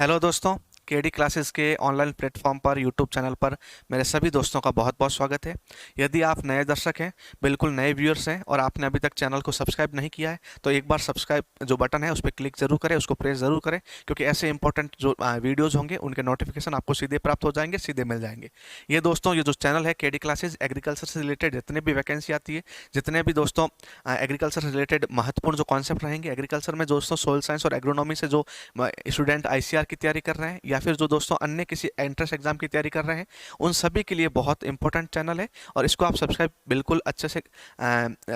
Hello दोस्तों, KD classes के online platform पर यूट्यूब चैनल पर मेरे सभी दोस्तों का बहुत बहुत स्वागत है। यदि आप नए दर्शक हैं, बिल्कुल नए व्यूअर्स हैं और आपने अभी तक चैनल को सब्सक्राइब नहीं किया है तो एक बार सब्सक्राइब जो बटन है उस पर क्लिक जरूर करें, उसको प्रेस जरूर करें, क्योंकि ऐसे इंपॉर्टेंट जो वीडियोज़ होंगे उनके नोटिफिकेशन आपको सीधे प्राप्त हो जाएंगे, सीधे मिल जाएंगे। ये दोस्तों, ये जो चैनल है केडी क्लासेस, एग्रीकल्चर से रिलेटेड जितने भी वैकेंसी आती है, जितने भी दोस्तों एग्रीकल्चर से रिलेटेड महत्वपूर्ण जो कॉन्सेप्ट रहेंगे एग्रीकल्चर में, दोस्तों सोयल साइंस और एग्रोनॉमी से जो स्टूडेंट आईसीआर की तैयारी कर रहे हैं या फिर जो दोस्तों अन्य किसी एंट्रेंस एग्जाम की तैयारी कर रहे हैं, उन सभी के लिए बहुत इंपॉर्टेंट चैनल है। और इसको आप सब्सक्राइब बिल्कुल अच्छे से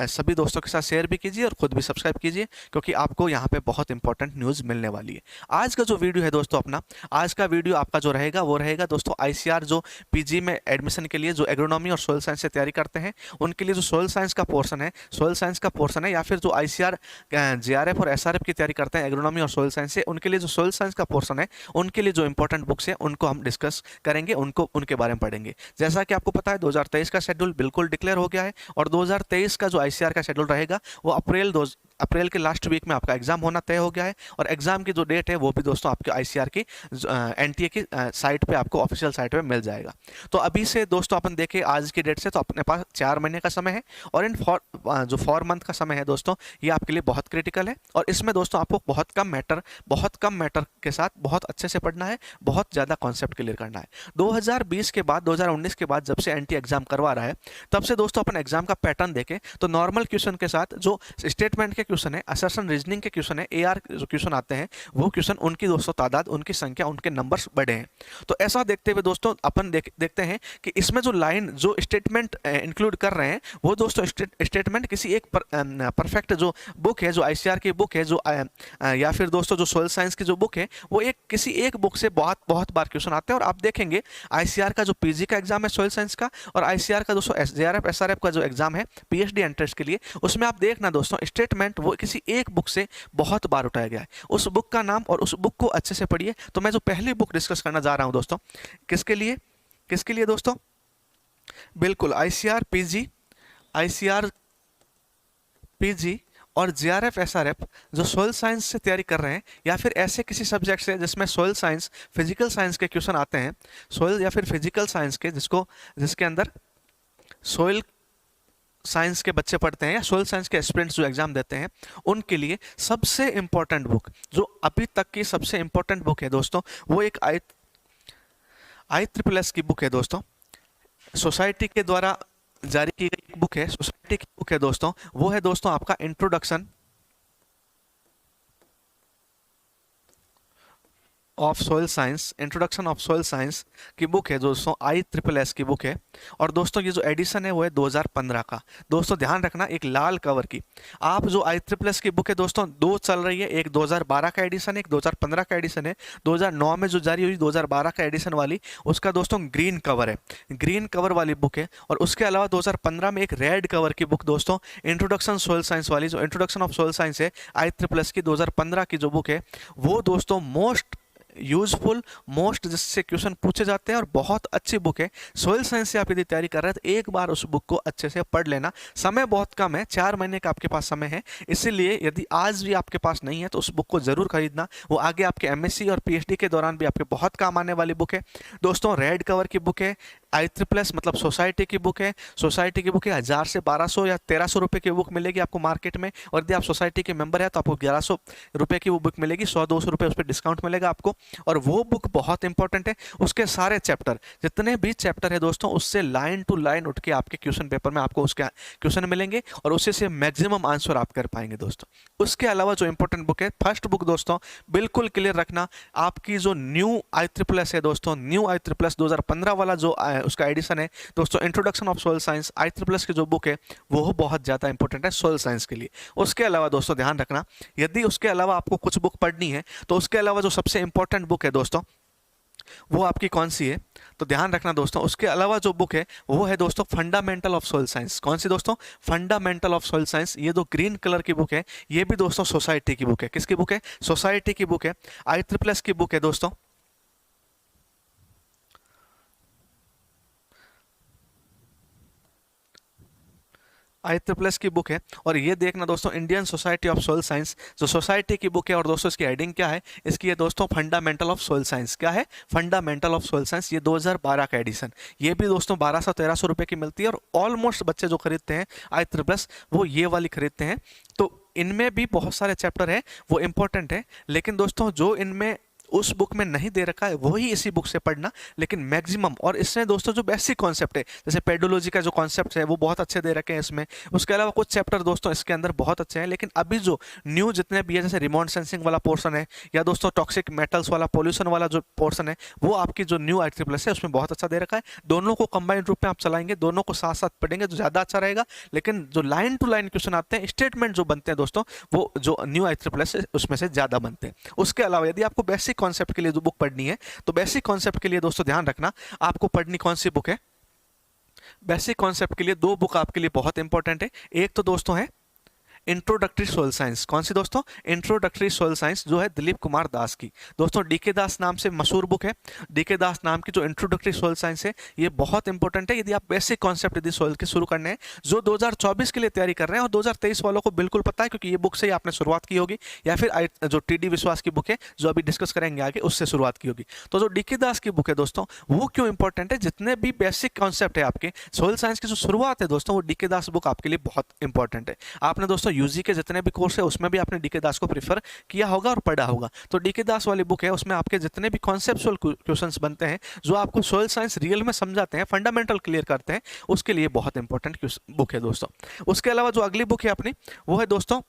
सभी दोस्तों के साथ शेयर भी कीजिए और खुद भी सब्सक्राइब कीजिए, क्योंकि आपको यहाँ पे बहुत इंपॉर्टेंट न्यूज़ मिलने वाली है। आज का जो वीडियो है दोस्तों अपना, आज का वीडियो आपका जो रहेगा वो रहेगा दोस्तों आईसीआर जो पीजी में एडमिशन के लिए जो एग्रोनॉमी और सोयल साइंस से तैयारी करते हैं उनके लिए जो सोयल साइंस का पोर्शन है, सोयल साइंस का पोर्शन है, या फिर जो आईसीआर जेआरएफ और एसआरएफ की तैयारी करते हैं एग्रोनॉमी और सोयल साइंस से, उनके लिए जो सोयल साइंस का पोर्शन है, उनके लिए जो इंपॉर्टेंट बुक्स है उनको हम डिस्कस करेंगे, उनको उनके बारे में पढ़ेंगे। जैसा कि आपको पता है 2023 का शेड्यूल बिल्कुल डिक्लेयर हो गया है और 2023 का जो आईसीआर का शेड्यूल रहेगा वो अप्रैल के लास्ट वीक में आपका एग्जाम होना तय हो गया है। और एग्जाम की जो डेट है वो भी दोस्तों आपके आईसीआर की एनटीए की साइट पे, आपको ऑफिशियल साइट पे मिल जाएगा। तो अभी से दोस्तों अपन देखें आज की डेट से तो अपने पास 4 महीने का समय है और इन जो 4 मंथ का समय है दोस्तों, ये आपके लिए बहुत क्रिटिकल है। और इसमें दोस्तों आपको बहुत कम मैटर के साथ बहुत अच्छे से पढ़ना है, बहुत ज़्यादा कॉन्सेप्ट क्लियर करना है। 2020 के बाद, 2019 के बाद जब से एनटी एग्जाम करवा रहा है, तब से दोस्तों अपन एग्जाम का पैटर्न देखें तो नॉर्मल क्वेश्चन के साथ जो स्टेटमेंट के क्वेश्चन है, असर्शन रीजनिंग के क्वेश्चन है, एआर जो क्वेश्चन आते हैं, वो क्वेश्चन उनकी दोस्तों तादाद, उनकी संख्या, उनके नंबर्स बढ़े हैं। तो ऐसा देखते हुए दोस्तों अपन देखते हैं कि इसमें जो लाइन जो स्टेटमेंट इंक्लूड कर रहे हैं वो दोस्तों स्टेटमेंट किसी एक परफेक्ट जो बुक है, जो आईसीआर की बुक है, जो या फिर दोस्तों जो सोयल साइंस की जो बुक है, वो किसी एक बुक से बहुत बहुत बार क्वेश्चन आते हैं। और आप देखेंगे आईसीआर का जो पीजी का एग्जाम है सोयल साइंस का, और आईसीआर का दोस्तों जेआरएफ एसआरएफ का जो एग्जाम है पीएचडी एंट्रेंस के लिए, उसमें आप देखना दोस्तों स्टेटमेंट वो किसी एक बुक से बहुत बार उठाया गया है। उस बुक का नाम और उस बुक को अच्छे से पढ़िए। तो मैं जो पहली बुक डिस्कस करना जा रहा हूं दोस्तों, किसके लिए दोस्तों, बिल्कुल आईसीआर पीजी और जेआरएफ एसआरएफ जो सोयल साइंस से तैयारी कर रहे हैं, या फिर ऐसे किसी सब्जेक्ट से जिसमें सोयल साइंस फिजिकल साइंस के क्वेश्चन आते हैं, सोयल या फिर फिजिकल साइंस के जिसके अंदर सोयल साइंस के बच्चे पढ़ते हैं या सोयल साइंस के एस्पिरेंट्स जो एग्जाम देते हैं, उनके लिए सबसे इंपॉर्टेंट बुक, जो अभी तक की सबसे इंपॉर्टेंट बुक है दोस्तों, वो एक आई ट्रिपल एस की बुक है दोस्तों। सोसाइटी के द्वारा जारी की गई एक बुक है, सोसाइटी की बुक है दोस्तों, वो है दोस्तों आपका introduction of soil science, introduction of soil science की बुक है दोस्तों, आई ट्रिपल एस की बुक है। और दोस्तों ये जो एडिशन है वो है 2015 का। दोस्तों ध्यान रखना, एक लाल कवर की आप जो आई ट्रिपल एस की बुक है दोस्तों, दो चल रही है, एक 2012 का एडिशन है, एक 2015 का एडिशन है। 2009 में जो जारी हुई 2012 का एडिशन वाली, उसका दोस्तों ग्रीन कवर है, ग्रीन कवर वाली बुक है। और उसके अलावा 2015 में एक रेड कवर की बुक दोस्तों, इंट्रोडक्शन सोयल साइंस वाली, जो इंट्रोडक्शन ऑफ सोयल साइंस है आई ट्रिपल एस की 2015 की जो बुक है, वो दोस्तों मोस्ट यूजफुल, मोस्ट जिससे क्वेश्चन पूछे जाते हैं और बहुत अच्छी बुक है। सोयल साइंस से आप यदि तैयारी कर रहे हैं तो एक बार उस बुक को अच्छे से पढ़ लेना। समय बहुत कम है, 4 महीने का आपके पास समय है, इसीलिए यदि आज भी आपके पास नहीं है तो उस बुक को जरूर खरीदना। वो आगे आपके एमएससी और पीएचडी के दौरान भी आपके बहुत काम आने वाली बुक है दोस्तों। रेड कवर की बुक है, आई ट्रिपल एस मतलब सोसाइटी की बुक है। सोसाइटी की बुक है 1000 से 1200 या 1300 रुपए की बुक मिलेगी आपको मार्केट में, और यदि आप सोसाइटी के मेंबर है तो आपको 1100 रुपए की वो बुक मिलेगी, 100-200 रुपए उस पर डिस्काउंट मिलेगा आपको। और वो बुक बहुत इंपॉर्टेंट है, उसके सारे चैप्टर, जितने भी चैप्टर है दोस्तों, उससे लाइन टू लाइन उठ के आपके क्वेश्चन पेपर में आपको उसके क्वेश्चन मिलेंगे और उसी से मैक्सिमम आंसर आप कर पाएंगे दोस्तों। उसके अलावा जो इंपॉर्टेंट बुक है, फर्स्ट बुक दोस्तों बिल्कुल क्लियर रखना, आपकी जो न्यू आई ट्रिपल एस है दोस्तों, न्यू आई ट्रिपल एस 2015 वाला जो उसका एडिशन है दोस्तों, introduction of soil science I triple S की जो बुक है वो बहुत ज़्यादा इंपॉर्टेंट है सोयल साइंस के लिए। उसके अलावा दोस्तों ध्यान रखना, यदि उसके अलावा आपको कुछ बुक पढ़नी है तो उसके अलावा जो सबसे इंपॉर्टेंट बुक है दोस्तों, वो आपकी कौन सी है, तो ध्यान रखना दोस्तों, उसके अलावा जो बुक है वो है दोस्तों फंडामेंटल ऑफ सोयल साइंस। कौन सी दोस्तों, फंडामेंटल ऑफ सोयल साइंस। ये जो ग्रीन कलर की बुक है, ये भी दोस्तों सोसाइटी की बुक है। किसकी बुक है, सोसाइटी की बुक है, आई ट्रिपल एस की बुक है दोस्तों। IEEE की बुक है। और ये देखना दोस्तों, Indian society of soil science जो सोसाइटी की बुक है। और दोस्तों इसकी हेडिंग क्या है इसकी, ये दोस्तों फंडामेंटल ऑफ सोयल साइंस। क्या है? Fundamental of soil science. ये 2012 का एडिशन। ये भी दोस्तों 1200-1300 रुपए की मिलती है। और ऑलमोस्ट बच्चे जो खरीदते हैं IEEE वो ये वाली खरीदते हैं। तो इनमें भी बहुत सारे चैप्टर हैं, वो इंपॉर्टेंट है। लेकिन दोस्तों जो इनमें उस बुक में नहीं दे रखा है वही इसी बुक से पढ़ना। लेकिन मैक्सिमम, और इसमें दोस्तों जो बेसिक कॉन्सेप्ट है जैसे पेडोलॉजी का जो कॉन्सेप्ट है वो बहुत अच्छे दे रखे हैं इसमें। उसके अलावा कुछ चैप्टर दोस्तों इसके अंदर बहुत अच्छे हैं। लेकिन अभी जो न्यू जितने भी है, जैसे रिमोट सेंसिंग वाला पोर्शन है, या दोस्तों टॉक्सिक मेटल्स वाला, पॉल्यूशन वाला जो पोर्शन है, वो आपकी जो न्यू IEEE है उसमें बहुत अच्छा दे रखा है। दोनों को कंबाइंड रूप में आप चलाएंगे, दोनों को साथ साथ पढ़ेंगे तो ज़्यादा अच्छा रहेगा। लेकिन जो लाइन टू लाइन क्वेश्चन आते हैं, स्टेटमेंट जो बनते हैं दोस्तों, वो जो न्यू IEEE है उसमें से ज़्यादा बनते हैं। उसके अलावा यदि आपको बेसिक कॉन्सेप्ट के लिए जो बुक पढ़नी है, तो बेसिक कॉन्सेप्ट के लिए दोस्तों ध्यान रखना, आपको पढ़नी कौन सी बुक है। बेसिक कॉन्सेप्ट के लिए दो बुक आपके लिए बहुत इंपॉर्टेंट है। एक तो दोस्तों है इंट्रोडक्टरी सोयल साइंस। कौन सी दोस्तों? इंट्रोडक्टरी सोयल साइंस, जो है दिलीप कुमार दास की। दोस्तों DK दास नाम से मशहूर बुक है। DK दास नाम की जो इंट्रोडक्टरी सोयल साइंस है, ये बहुत इंपॉर्टेंट है यदि आप बेसिक कॉन्सेप्ट यदि सोयल के शुरू करने हैं, जो 2024 के लिए तैयारी कर रहे हैं। और 2023 वालों को बिल्कुल पता है, क्योंकि ये बुक से ही आपने शुरुआत की होगी, या फिर जो TD विश्वास की बुक है जो अभी डिस्कस करेंगे आगे, उससे शुरुआत की होगी। तो जो DK दास की बुक है दोस्तों, वो क्यों इंपॉर्टेंट है? जितने भी बेसिक कॉन्सेप्ट है आपके सोयल साइंस की जो शुरुआत है दोस्तों, वो DK दास बुक आपके लिए बहुत इंपॉर्टेंट है। आपने दोस्तों UG के जितने भी कोर्स है उसमें भी आपने DK दास को प्रीफर किया होगा और पढ़ा होगा। तो DK दास वाली बुक है, उसमें आपके जितने भी कॉन्सेप्चुअल क्वेश्चंस बनते हैं, जो आपको सोयल साइंस रियल में समझाते हैं, फंडामेंटल क्लियर करते हैं, उसके लिए बहुत इंपॉर्टेंट बुक है दोस्तों। उसके अलावा जो अगली बुक है अपनी, वो है दोस्तों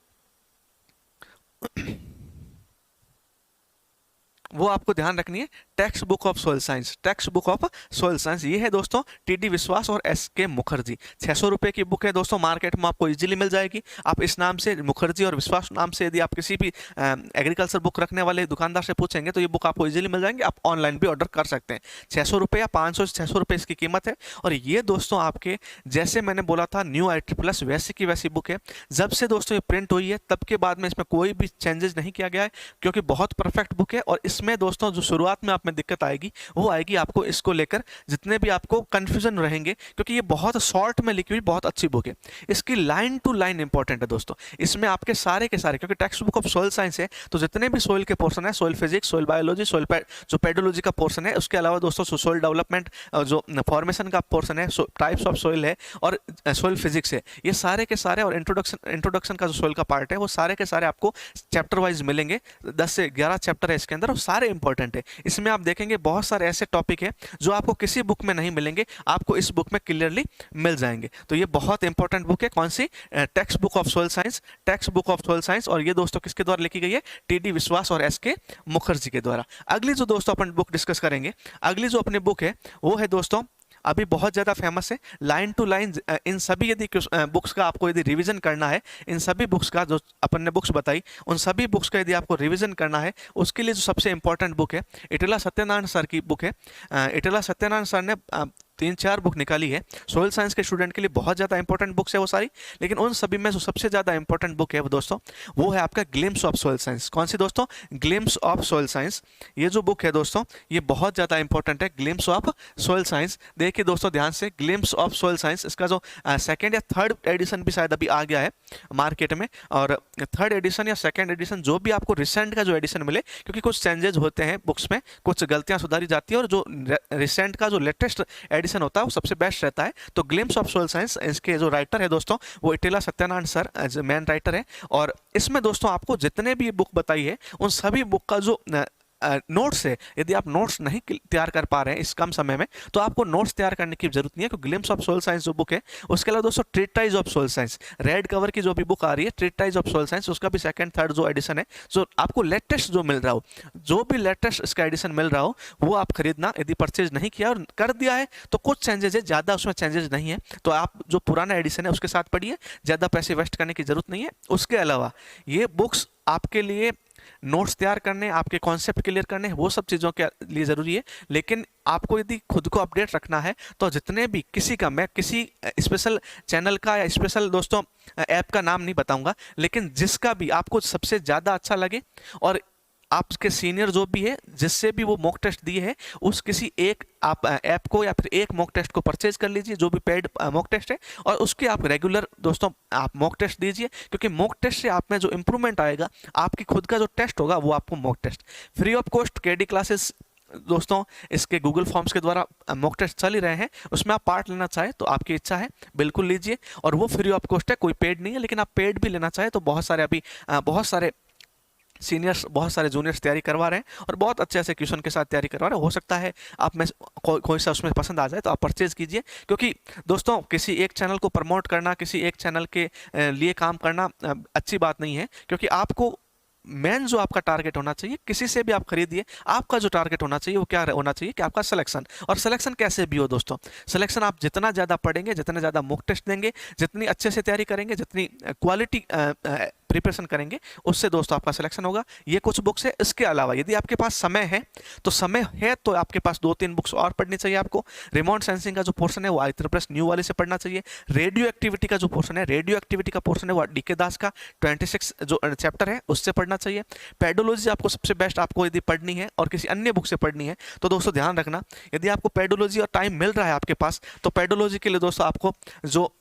वो आपको ध्यान रखनी है, text book of soil science. Textbook of soil science ये है दोस्तों TD विश्वास और SK मुखर्जी। 600 रुपए की बुक है दोस्तों, मार्केट में आपको इजीली मिल जाएगी। आप इस नाम से, मुखर्जी और विश्वास नाम से, यदि आप किसी भी एग्रीकल्चर बुक रखने वाले दुकानदार से पूछेंगे तो ये बुक आपको इजीली मिल जाएंगे। आप ऑनलाइन भी ऑर्डर कर सकते हैं। 600 रुपये या 500 से 600 रुपये इसकी कीमत है। और ये दोस्तों आपके, जैसे मैंने बोला था, न्यू IEEE वैसी की वैसी बुक है। जब से दोस्तों ये प्रिंट हुई है तब के बाद में इसमें कोई भी चेंजेस नहीं किया गया है, क्योंकि बहुत परफेक्ट बुक है। और इसमें दोस्तों जो शुरुआत में आप में दिक्कत आएगी वो आएगी आपको इसको लेकर, जितने भी आपको कंफ्यूजन रहेंगे, क्योंकि ये बहुत शॉर्ट में लिखी हुई बहुत अच्छी बुक है। इसकी लाइन टू लाइन इंपॉर्टेंट है दोस्तों। इसमें आपके सारे के सारे, क्योंकि text book of soil science है, तो जितने भी सोयल के पोर्शन है, soil physics, soil biology, soil जो पेडोलॉजी का पोर्शन है, उसके अलावा दोस्तों सोयल डेवलपमेंट, जो फॉर्मेशन का पोर्शन है, टाइप्स ऑफ सोयल है, और सोयल फिजिक्स है, ये सारे के सारे, और इंट्रोडक्शन का जो सोयल का पार्ट है, वो सारे के सारे आपको चैप्टर वाइज मिलेंगे। 10 से 11 चैप्टर है इसके अंदर, और सारे इंपॉर्टेंट है। इसमें आप देखेंगे बहुत सारे ऐसे टॉपिक है जो आपको किसी बुक में नहीं मिलेंगे, आपको इस बुक में क्लियरली मिल जाएंगे। तो ये बहुत इंपॉर्टेंट बुक है। कौन सी? Textbook of soil science. Textbook of soil science. और ये दोस्तों किसके द्वारा लिखी गई है? TD विश्वास और SK मुखर्जी के द्वारा। अगली जो दोस्तों अपन बुक डिस्कस करेंगे, अगली जो अपनी बुक है वो है दोस्तों, अभी बहुत ज़्यादा फेमस है, लाइन टू लाइन। इन सभी यदि बुक्स का आपको यदि रिवीजन करना है, इन सभी बुक्स का जो अपन ने बुक्स बताई, उन सभी बुक्स का यदि आपको रिवीजन करना है, उसके लिए जो सबसे इंपॉर्टेंट बुक है, इटेला सत्यनारायण सर की बुक है। इटेला सत्यनारायण सर ने 3-4 बुक निकाली है सोयल साइंस के स्टूडेंट के लिए। बहुत ज़्यादा इंपॉर्टेंट बुक्स है वो सारी, लेकिन उन सभी में जो सबसे ज़्यादा इंपॉर्टेंट बुक है वो दोस्तों, वो है आपका ग्लिम्स ऑफ सोयल साइंस। कौन सी दोस्तों? Glimpse of soil science. ये जो बुक है दोस्तों, ये बहुत ज़्यादा इंपॉर्टेंट है, ग्लिम्स ऑफ सोयल साइंस। देखिए दोस्तों ध्यान से, ग्लिम्स ऑफ सोयल साइंस, इसका जो सेकेंड या थर्ड एडिशन भी शायद अभी आ गया है मार्केट में, और थर्ड एडिशन या सेकेंड एडिशन जो भी आपको रिसेंट का जो एडिशन मिले, क्योंकि कुछ चेंजेस होते हैं बुक्स में, कुछ गलतियाँ सुधारी जाती है, और जो रिसेंट का जो लेटेस्ट एडिशन होता है वो सबसे बेस्ट रहता है। तो ग्लिम्स ऑफ सोयल साइंस, इसके जो राइटर है दोस्तों, वो Etela Satyanarayana sir as main writer है। और इसमें दोस्तों आपको जितने भी बुक बताई है, उन सभी बुक का जो नोट्स है, यदि आप नोट्स नहीं तैयार कर पा रहे हैं इस कम समय में, तो आपको नोट्स तैयार करने की जरूरत नहीं है, क्योंकि ग्लिम्स ऑफ सोयल साइंस जो बुक है, उसके अलावा दोस्तों treatise of soil science, red cover की जो भी बुक आ रही है, ट्रीटाइज ऑफ सोयल साइंस, उसका भी सेकंड थर्ड जो एडिशन है, जो आपको लेटेस्ट जो मिल रहा हो, जो भी लेटेस्ट इसका एडिशन मिल रहा हो, वो आप खरीदना। यदि परचेज नहीं किया और कर दिया है तो कुछ चेंजेस है, ज़्यादा उसमें चेंजेस नहीं है, तो आप जो पुराना एडिशन है उसके साथ पढ़िए, ज़्यादा पैसे वेस्ट करने की जरूरत नहीं है। उसके अलावा ये बुक्स आपके लिए नोट्स तैयार करने, आपके कॉन्सेप्ट क्लियर करने, वो सब चीज़ों के लिए ज़रूरी है। लेकिन आपको यदि खुद को अपडेट रखना है, तो जितने भी किसी का, मैं किसी स्पेशल चैनल का या स्पेशल दोस्तों ऐप का नाम नहीं बताऊंगा, लेकिन जिसका भी आपको सबसे ज़्यादा अच्छा लगे और आपके सीनियर जो भी है, जिससे भी वो मॉक टेस्ट दिए है, उस किसी एक आप ऐप को या फिर एक मॉक टेस्ट को परचेज कर लीजिए, जो भी पेड मॉक टेस्ट है, और उसके आप रेगुलर दोस्तों आप मॉक टेस्ट दीजिए, क्योंकि मॉक टेस्ट से आप में जो इंप्रूवमेंट आएगा, आपकी खुद का जो टेस्ट होगा वो आपको mock test free of cost KD classes दोस्तों इसके गूगल फॉर्म्स के द्वारा मॉक टेस्ट चल ही रहे हैं, उसमें आप पार्ट लेना चाहें तो आपकी इच्छा है, बिल्कुल लीजिए। और वो फ्री ऑफ कॉस्ट है, कोई पेड नहीं है, लेकिन आप पेड भी लेना चाहें तो बहुत सारे अभी बहुत सारे सीनियर्स, बहुत सारे जूनियर्स तैयारी करवा रहे हैं और बहुत अच्छे से क्वेश्चन के साथ तैयारी करवा रहे हैं। हो सकता है आप में कोई सा उसमें पसंद आ जाए तो आप परचेज कीजिए, क्योंकि दोस्तों किसी एक चैनल को प्रमोट करना, किसी एक चैनल के लिए काम करना अच्छी बात नहीं है, क्योंकि आपको मेन जो आपका टारगेट होना चाहिए, किसी से भी आप खरीदिए, आपका जो टारगेट होना चाहिए वो क्या होना चाहिए कि आपका सिलेक्शन। और सिलेक्शन कैसे भी हो दोस्तों, सिलेक्शन आप जितना ज़्यादा पढ़ेंगे, जितने ज़्यादा मॉक टेस्ट देंगे, जितनी अच्छे से तैयारी करेंगे, जितनी क्वालिटी प्रिपरेशन करेंगे, उससे दोस्तों आपका सिलेक्शन होगा। ये कुछ बुक्स है। इसके अलावा यदि आपके पास समय है तो आपके पास 2-3 बुक्स और पढ़नी चाहिए आपको। रिमोट सेंसिंग का जो पोर्शन है वो IEEE न्यू वाले से पढ़ना चाहिए। रेडियो एक्टिविटी का जो पोर्शन है, रेडियो एक्टिविटी का पोर्शन है वो DK दास का 26 जो चैप्टर है उससे पढ़ना चाहिए। पेडोलॉजी आपको सबसे बेस्ट आपको यदि पढ़नी है और किसी अन्य बुक से पढ़नी है तो दोस्तों ध्यान रखना, यदि आपको पेडोलॉजी और टाइम मिल रहा है आपके पास, तो पेडोलॉजी के लिए दोस्तों आपको जो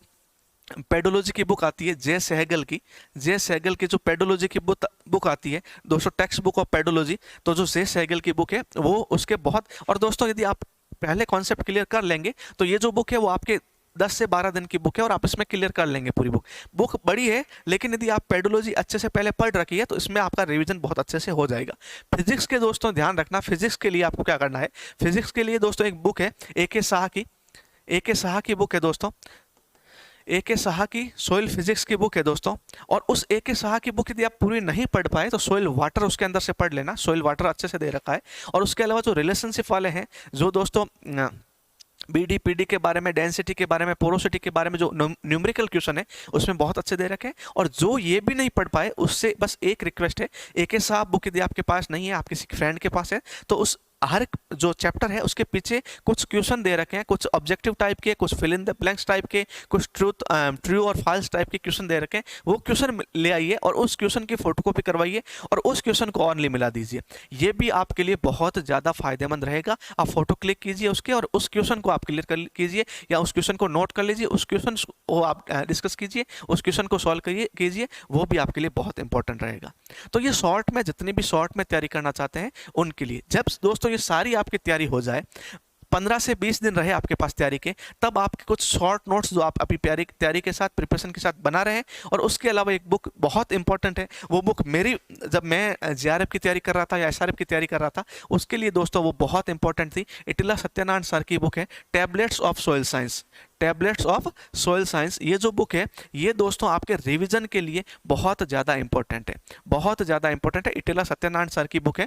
पेडोलॉजी की बुक आती है जे सहगल की जो पेडोलॉजी की बुक आती है दोस्तों, टेक्स्ट बुक ऑफ पेडोलॉजी, तो जो जे सहगल की बुक है वो उसके बहुत। और दोस्तों यदि आप पहले कॉन्सेप्ट क्लियर कर लेंगे तो ये जो बुक है वो आपके 10 से 12 दिन की बुक है और आप इसमें क्लियर कर लेंगे पूरी बुक बड़ी है, लेकिन यदि आप पेडोलॉजी अच्छे से पहले पढ़ रखी है तो इसमें आपका रिवीजन बहुत अच्छे से हो जाएगा। फिजिक्स के दोस्तों ध्यान रखना, फिजिक्स के लिए आपको क्या करना है, फिजिक्स के लिए दोस्तों एक बुक है AK शाह की बुक है दोस्तों, AK शाह की सोइल फिजिक्स की बुक है दोस्तों। और उस AK शाह की बुक यदि आप पूरी नहीं पढ़ पाए तो सोइल वाटर उसके अंदर से पढ़ लेना, सोइल वाटर अच्छे से दे रखा है। और उसके अलावा जो रिलेशनशिप वाले हैं, जो दोस्तों BD PD के बारे में, डेंसिटी के बारे में, पोरोसिटी के बारे में जो न्यूमेरिकल क्वेश्चन है उसमें बहुत अच्छे दे रखे हैं। और जो ये भी नहीं पढ़ पाए उससे बस एक रिक्वेस्ट है, AK शाह बुक यदि आपके पास नहीं है, आप किसी फ्रेंड के पास है, तो उस हर जो चैप्टर है उसके पीछे कुछ क्वेश्चन दे रखे हैं, कुछ ऑब्जेक्टिव टाइप के, कुछ fill in the blanks type के, कुछ ट्रू और फॉल्स टाइप के क्वेश्चन दे रखे हैं। वो क्वेश्चन ले आइए और उस क्वेश्चन की फोटोकॉपी करवाइए और उस क्वेश्चन को ऑनली मिला दीजिए। ये भी आपके लिए बहुत ज़्यादा फायदेमंद रहेगा। आप फोटो क्लिक कीजिए उसके और उस क्वेश्चन को आप क्लियर कर कीजिए, या उस क्वेश्चन को नोट कर लीजिए, उस क्वेश्चन को आप डिस्कस कीजिए, उस क्वेश्चन को सॉल्व कीजिए, वो भी आपके लिए बहुत इंपॉर्टेंट रहेगा। तो ये शॉर्ट में, जितने भी शॉर्ट में तैयारी करना चाहते हैं उनके लिए, जब दोस्तों ये सारी आपकी तैयारी हो जाए, 15 से 20 दिन रहे आपके पास तैयारी के, तब आपके कुछ शॉर्ट नोट्स जो आप अभी तैयारी के साथ, प्रिपरेशन के साथ बना रहे हैं। और उसके अलावा एक बुक बहुत इंपॉर्टेंट है, वो बुक मेरी जब मैं JRF की तैयारी कर रहा था या SRF की तैयारी कर रहा था उसके लिए दोस्तों वो बहुत इंपॉर्टेंट थी। इटिला सत्यनारायण सर की बुक है टैबलेट्स ऑफ सॉइल साइंस। ये जो बुक है ये दोस्तों आपके रिवीजन के लिए बहुत ज़्यादा इंपॉर्टेंट है, बहुत ज़्यादा इंपॉर्टेंट है। इटिला सत्यनारायण सर की बुक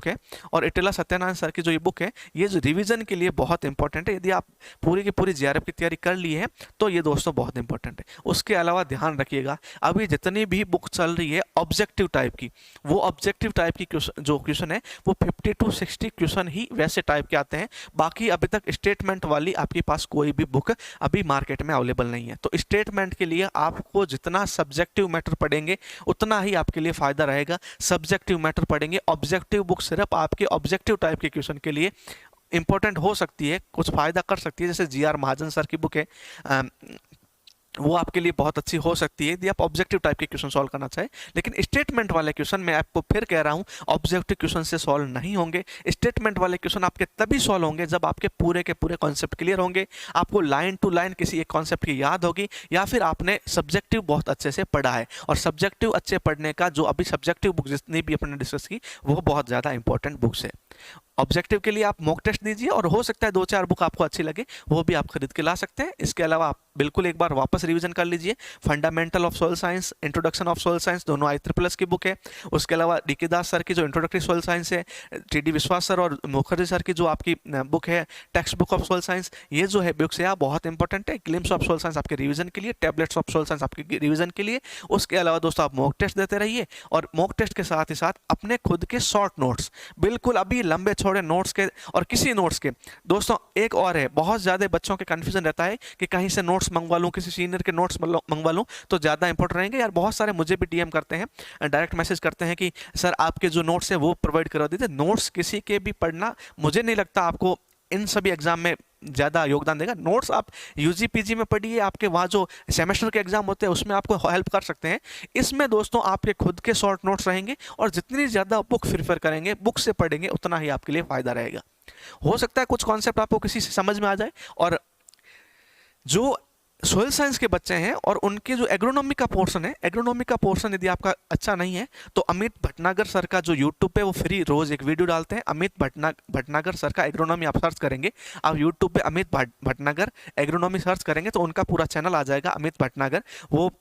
है, और इटिला सत्यनारायण सर की जो ये बुक है ये जो रिवीजन के लिए बहुत इंपॉर्टेंट है। यदि आप पूरी की पूरी JRF की तैयारी कर ली है तो ये दोस्तों बहुत इंपॉर्टेंट है। उसके अलावा ध्यान रखिएगा, अभी जितनी भी बुक चल रही है ऑब्जेक्टिव टाइप की, वो ऑब्जेक्टिव टाइप की जो क्वेश्चन है वो 50 to 60 क्वेश्चन ही वैसे टाइप के आते हैं। बाकी अभी तक स्टेटमेंट वाली आपके पास कोई भी बुक अभी मार्केट में अवेलेबल नहीं है। तो स्टेटमेंट के लिए आपको जितना सब्जेक्टिव मैटर पढ़ेंगे उतना ही आपके लिए फायदा रहेगा। सब्जेक्टिव मैटर पढ़ेंगे, ऑब्जेक्टिव बुक सिर्फ आपके ऑब्जेक्टिव टाइप के क्वेश्चन के लिए इंपॉर्टेंट हो सकती है, कुछ फायदा कर सकती है। जैसे GR महाजन सर की बुक है, वो आपके लिए बहुत अच्छी हो सकती है यदि आप ऑब्जेक्टिव टाइप के क्वेश्चन सॉल्व करना चाहें। लेकिन स्टेटमेंट वाले क्वेश्चन मैं आपको फिर कह रहा हूं ऑब्जेक्टिव क्वेश्चन से सॉल्व नहीं होंगे। स्टेटमेंट वाले क्वेश्चन आपके तभी सॉल्व होंगे जब आपके पूरे के पूरे कॉन्सेप्ट क्लियर होंगे, आपको लाइन टू लाइन किसी एक कॉन्सेप्ट की याद होगी, या फिर आपने सब्जेक्टिव बहुत अच्छे से पढ़ा है। और सब्जेक्टिव अच्छे पढ़ने का जो अभी सब्जेक्टिव बुक जितनी भी अपने डिस्कस की वो बहुत ज़्यादा इंपॉर्टेंट बुक्स है। ऑब्जेक्टिव के लिए आप मॉक टेस्ट दीजिए और हो सकता है 2-4 बुक आपको अच्छी लगे वो भी आप खरीद के ला सकते हैं। इसके अलावा आप बिल्कुल एक बार वापस रिवीजन कर लीजिए। Fundamental of soil science, introduction of soil science दोनों IEEE की बुक है। उसके अलावा DK दास सर की जो इंट्रोडक्टरी सोइल साइंस है, TD विश्वास सर और मुखर्जी सर की जो आपकी बुक है text book of soil science, ये जो है बुक्स है बहुत इंपॉर्टेंट है। ग्लिम्स ऑफ सोइल साइंस आपके रिवीजन के लिए, टैबलेट्स ऑफ सोइल साइंस आपके रिवीजन के लिए। उसके अलावा दोस्तों आप मॉक टेस्ट देते रहिए और मॉक टेस्ट के साथ ही साथ अपने खुद के शॉर्ट नोट्स, बिल्कुल अभी लंबे थोड़े नोट्स के और किसी नोट्स के दोस्तों एक और है, बहुत ज़्यादा बच्चों के कन्फ्यूजन रहता है कि कहीं से नोट्स मंगवा लूँ, किसी सीनियर के नोट्स मंगवा लूँ तो ज़्यादा इंपॉर्टेंट रहेंगे। यार बहुत सारे मुझे भी डीएम करते हैं, डायरेक्ट मैसेज करते हैं कि सर आपके जो नोट्स है वो प्रोवाइड करवा दीजिए। नोट्स किसी के भी पढ़ना मुझे नहीं लगता आपको इन सभी एग्जाम में ज़्यादा योगदान देगा। नोट्स आप यूजी पीजी में पढ़िए, आपके वहाँ जो सेमेस्टर के एग्जाम होते हैं उसमें आपको हेल्प कर सकते हैं। इसमें दोस्तों आपके खुद के शॉर्ट नोट्स रहेंगे और जितनी ज़्यादा बुक प्रिफर करेंगे, बुक से पढ़ेंगे, उतना ही आपके लिए फ़ायदा रहेगा। हो सकता है कुछ कॉन्सेप्ट आपको किसी से समझ में आ जाए, और जो सोयल साइंस के बच्चे हैं और उनके जो एग्रोनॉमी का पोर्शन है, एग्रोनॉमी का पोर्शन यदि आपका अच्छा नहीं है तो अमित भटनागर सर का जो यूट्यूब पे वो फ्री रोज एक वीडियो डालते हैं। अमित भटनागर सर का एग्रोनॉमी आप सर्च करेंगे, आप यूट्यूब पे अमित भटनागर एग्रोनॉमी सर्च करेंगे तो उनका पूरा चैनल आ जाएगा। अमित भटनागर वो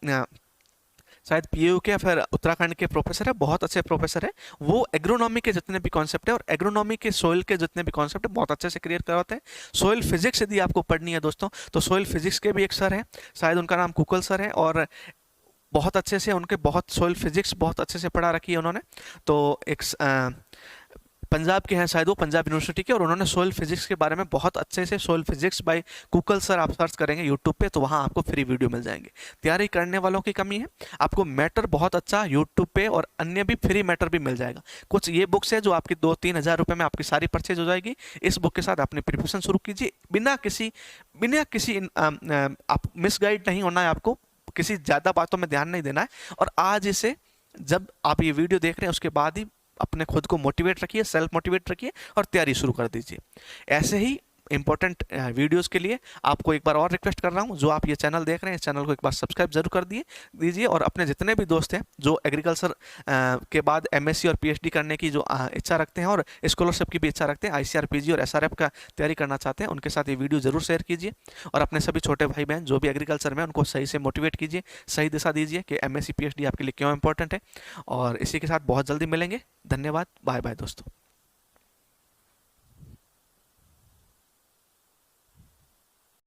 शायद पीयू के या फिर उत्तराखंड के प्रोफेसर है, बहुत अच्छे प्रोफेसर है। वो एग्रोनॉमी के जितने भी कॉन्सेप्ट है और एग्रोनॉमी के सोइल के जितने भी कॉन्सेप्ट है बहुत अच्छे से क्लियर करवाते हैं। सोइल फिजिक्स यदि आपको पढ़नी है दोस्तों तो सोइल फिजिक्स के भी एक सर है, शायद उनका नाम कुकल सर है, और बहुत अच्छे से उनके बहुत सोइल फिजिक्स बहुत अच्छे से पढ़ा रखी है उन्होंने। तो एक पंजाब के हैं शायद, वो पंजाब यूनिवर्सिटी के, और उन्होंने सोइल फिजिक्स के बारे में बहुत अच्छे से, soil physics bye coucal sir आप सर्च करेंगे यूट्यूब पे तो वहाँ आपको फ्री वीडियो मिल जाएंगे। तैयारी करने वालों की कमी है, आपको मैटर बहुत अच्छा यूट्यूब पे और अन्य भी फ्री मैटर भी मिल जाएगा। कुछ ये बुक्स है जो आपकी 2-3 हज़ार रुपये में आपकी सारी परचेज हो जाएगी। इस बुक के साथ अपनी प्रिपरेशन शुरू कीजिए, बिना किसी आप मिसगाइड नहीं होना है, आपको किसी ज़्यादा बातों में ध्यान नहीं देना है। और आज इसे जब आप ये वीडियो देख रहे हैं उसके बाद ही अपने खुद को मोटिवेट रखिए, सेल्फ मोटिवेट रखिए और तैयारी शुरू कर दीजिए। ऐसे ही इंपॉर्टेंट वीडियोस के लिए आपको एक बार और रिक्वेस्ट कर रहा हूं, जो आप ये चैनल देख रहे हैं इस चैनल को एक बार सब्सक्राइब जरूर कर दीजिए, और अपने जितने भी दोस्त हैं जो एग्रीकल्चर के बाद एमएससी और पीएचडी करने की जो इच्छा रखते हैं और स्कॉलरशिप की भी इच्छा रखते हैं, आईसीआरपीजी और एसआरएफ का तैयारी करना चाहते हैं, उनके साथ ये वीडियो जरूर शेयर कीजिए। और अपने सभी छोटे भाई बहन जो भी एग्रीकल्चर में उनको सही से मोटिवेट कीजिए, सही दिशा दीजिए कि एमएससी पीएचडी आपके लिए क्यों इंपॉर्टेंट है। और इसी के साथ बहुत जल्दी मिलेंगे। धन्यवाद, बाय बाय दोस्तों।